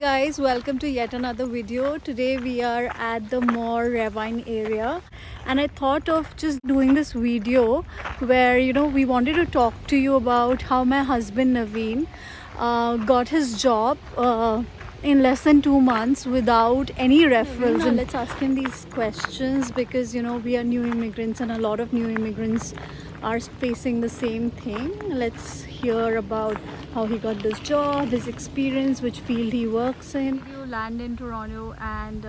Guys, welcome to yet another video. Today we are at the more Ravine area, and I thought of just doing this video where we wanted to talk to you about how my husband Naveen got his job in less than 2 months without any referrals. Now let's ask him these questions because we are new immigrants and a lot of new immigrants are facing the same thing. Let's hear about how he got this job, his experience, which field he works in. You land in Toronto, and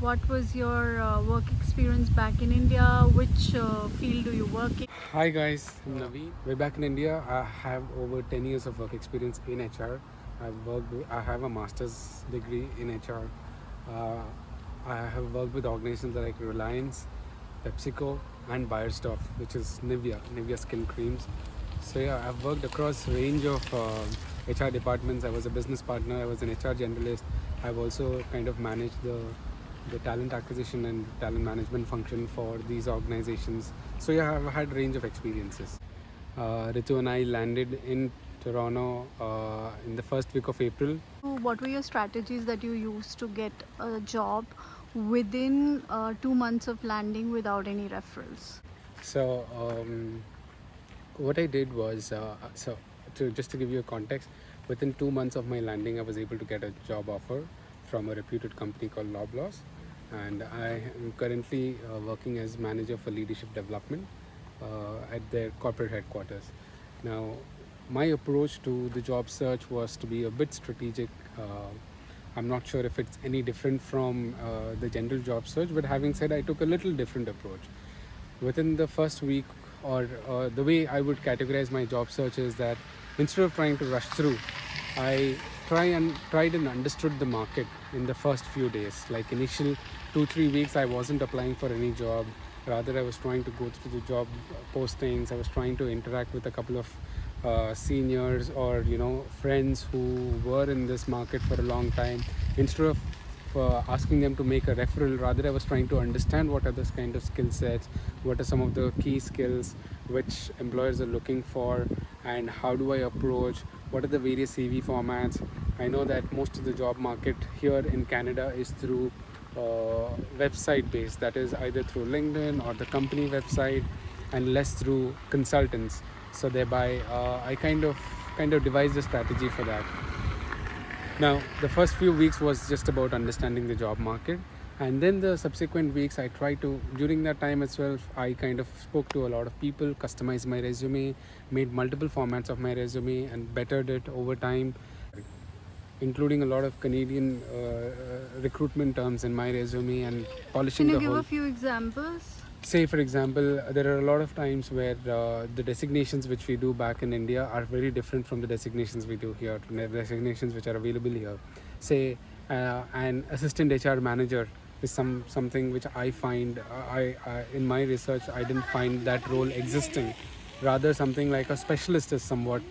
what was your work experience back in India? Which field do you work in? Hi guys, I'm Naveen. Way back in India, I have over 10 years of work experience in HR. I have a master's degree in HR. Uh, I have worked with organizations like Reliance, PepsiCo, and Bayer which is Nivea skin creams. So yeah, I've worked across range of HR departments. I was a business partner. I was an HR generalist. I've also kind of managed the talent acquisition and talent management function for these organizations. So yeah, I've had range of experiences. Ritu and I landed in Toronto in the first week of April. What were your strategies that you used to get a job within 2 months of landing without any referrals? So what I did was, just to give you a context, within 2 months of my landing, I was able to get a job offer from a reputed company called Loblaws, and I am currently working as manager for leadership development at their corporate headquarters. Now, my approach to the job search was to be a bit strategic. I'm not sure if it's any different from the general job search, but having said, I took a little different approach. Within the first week, or the way I would categorize my job search is that instead of trying to rush through, I tried and understood the market in the first few days. Like initial 2-3 weeks, I wasn't applying for any job. Rather, I was trying to go through the job postings. I was trying to interact with a couple of seniors or friends who were in this market for a long time. Instead of asking them to make a referral, rather I was trying to understand what are those kind of skill sets, what are some of the key skills which employers are looking for, and how do I approach, what are the various CV formats. I know that most of the job market here in Canada is through website based, that is either through LinkedIn or the company website, and less through consultants. So thereby I kind of devised a strategy for that. Now, the first few weeks was just about understanding the job market, and then the subsequent weeks, I tried to, during that time as well, I kind of spoke to a lot of people, customized my resume, made multiple formats of my resume, and bettered it over time, including a lot of Canadian recruitment terms in my resume and polishing Can you the give whole. a few examples? Say, for example, there are a lot of times where the designations which we do back in India are very different from the designations we do here, the designations which are available here. Say, an assistant HR manager is something which I find, I in my research, I didn't find that role existing. Rather, something like a specialist is somewhat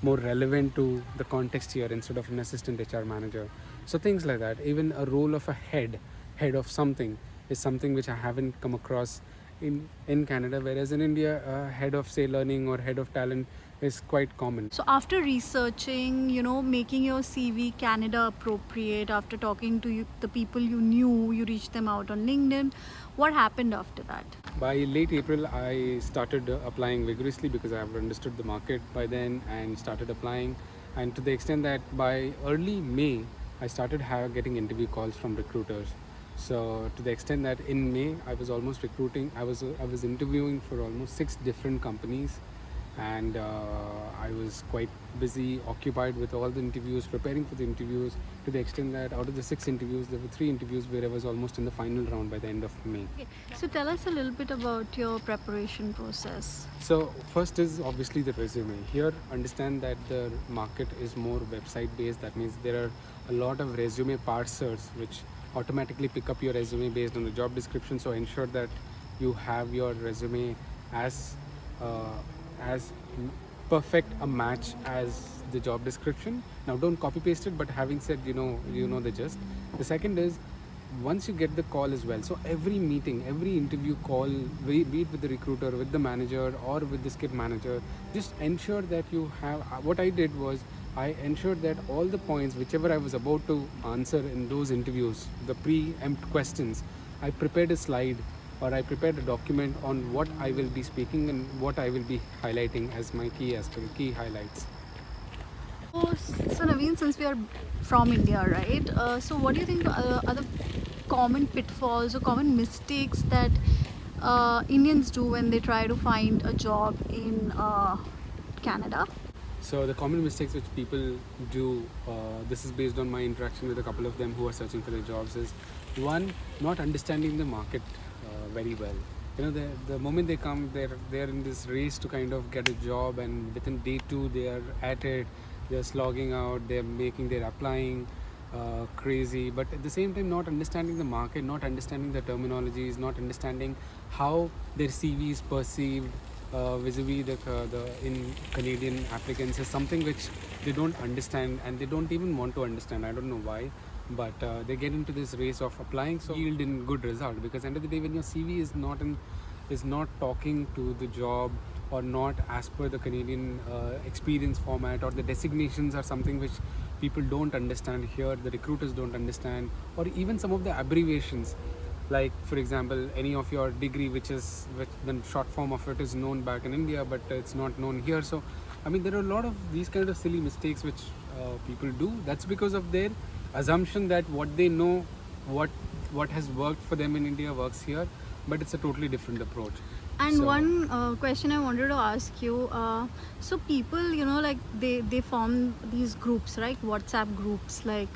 more relevant to the context here instead of an assistant HR manager. So things like that. Even a role of a head of something is something which I haven't come across in Canada, whereas in India, head of say learning or head of talent is quite common. So after researching, making your CV Canada appropriate, after talking to the people you knew, you reached them out on LinkedIn. What happened after that? By late April, I started applying vigorously because I have understood the market by then and started applying. And to the extent that by early May, I started getting interview calls from recruiters. So to the extent that in May, I was almost recruiting. I was interviewing for almost 6 different companies, and I was quite busy, occupied with all the interviews, preparing for the interviews. To the extent that out of the 6 interviews, there were 3 interviews where I was almost in the final round by the end of May. Okay. So tell us a little bit about your preparation process. So first is obviously the resume. Here, understand that the market is more website based. That means there are a lot of resume parsers which automatically pick up your resume based on the job description. So ensure that you have your resume as as perfect a match as the job description. Now don't copy paste it, but having said, you know the gist. The second is, once you get the call as well, so every meeting, every interview call, be it with the recruiter, with the manager, or with the skip manager, just ensure that you have, what I did was, I ensured that all the points, whichever I was about to answer in those interviews, the preempt questions, I prepared a slide or I prepared a document on what I will be speaking and what I will be highlighting as my key aspect, key highlights. So Naveen, since we are from India, right? So what do you think are the common pitfalls or common mistakes that Indians do when they try to find a job in Canada? So the common mistakes which people do, this is based on my interaction with a couple of them who are searching for their jobs, is one, not understanding the market very well. You know, the moment they come, they're in this race to kind of get a job, and within day two they are at it. They're slogging out. They're applying crazy, but at the same time not understanding the market, not understanding the terminologies, not understanding how their CV is perceived vis-a-vis the in Canadian applicants is something which they don't understand, and they don't even want to understand. I don't know why, but they get into this race of applying so yield in good result, because end of the day when your CV is not talking to the job or not as per the Canadian experience format, or the designations are something which people don't understand here, the recruiters don't understand, or even some of the abbreviations, like for example any of your degree which the short form of it is known back in India but it's not known here. So I mean there are a lot of these kind of silly mistakes which people do. That's because of their assumption that what they know, what what has worked for them in India works here, but it's a totally different approach. And So one question I wanted to ask you, so people, like they form these groups, right? WhatsApp groups, like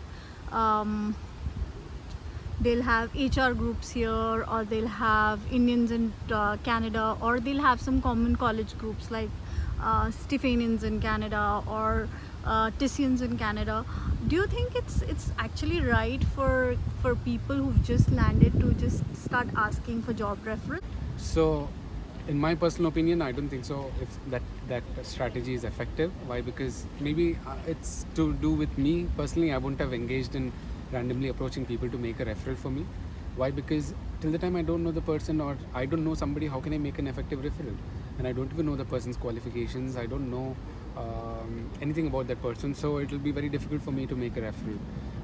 um, they'll have HR groups here, or they'll have Indians in Canada, or they'll have some common college groups like Stephanians in Canada, or Tissians in Canada. Do you think it's actually right for people who've just landed to just start asking for job reference? So, in my personal opinion, I don't think so. If that strategy is effective, why? Because maybe it's to do with me personally. I wouldn't have engaged in randomly approaching people to make a referral for me. Why? Because till the time I don't know the person or I don't know somebody, how can I make an effective referral? And I don't even know the person's qualifications. I don't know anything about that person, so it will be very difficult for me to make a referral.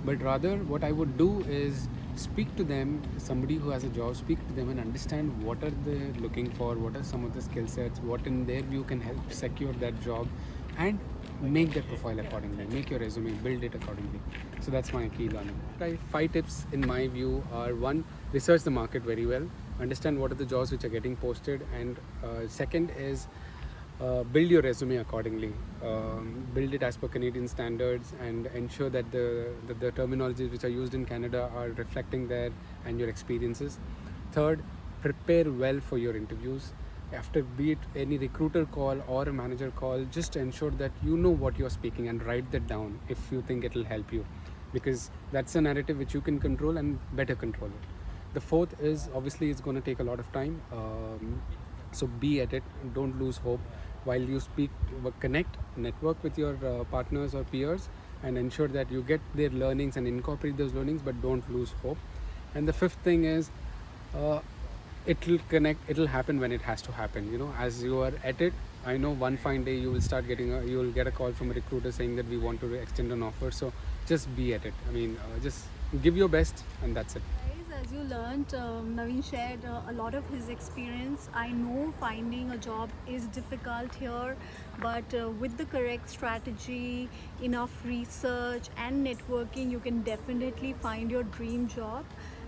But rather, what I would do is speak to them, somebody who has a job, speak to them and understand what are they looking for, what are some of the skill sets, what in their view can help secure that job, and make that profile accordingly, make your resume, build it accordingly. So that's my key learning. Five tips in my view are: one, research the market very well, understand what are the jobs which are getting posted, and second is build your resume accordingly. Build it as per Canadian standards and ensure that the terminologies which are used in Canada are reflecting there and your experiences. Third, prepare well for your interviews. After be it any recruiter call or a manager call, just ensure that you know what you're speaking and write that down if you think it will help you, because that's a narrative which you can control and better control it. The fourth is obviously it's going to take a lot of time. So be at it, don't lose hope while you speak. Connect, network with your partners or peers, and ensure that you get their learnings and incorporate those learnings, but don't lose hope. And the fifth thing is uh, it'll happen when it has to happen, you know, as you are at it. I know one fine day you will start getting you will get a call from a recruiter saying that we want to extend an offer. So just be at it. I mean, just give your best, and that's it. Guys, as you learned, Naveen shared a lot of his experience. I know finding a job is difficult here, but with the correct strategy, enough research, and networking, you can definitely find your dream job.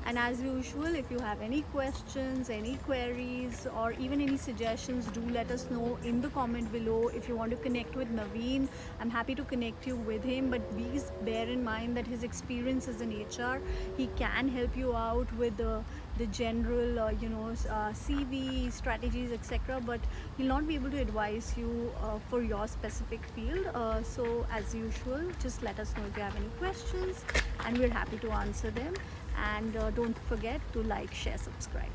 And as usual, if you have any questions, any queries, or even any suggestions, do let us know in the comment below. If you want to connect with Naveen, I'm happy to connect you with him, but please bear in mind that his experience is in HR. He can help you out with the general CV strategies, etc., but he'll not be able to advise you for your specific field. So as usual, just let us know if you have any questions, and we're happy to answer them. And don't forget to like, share, subscribe.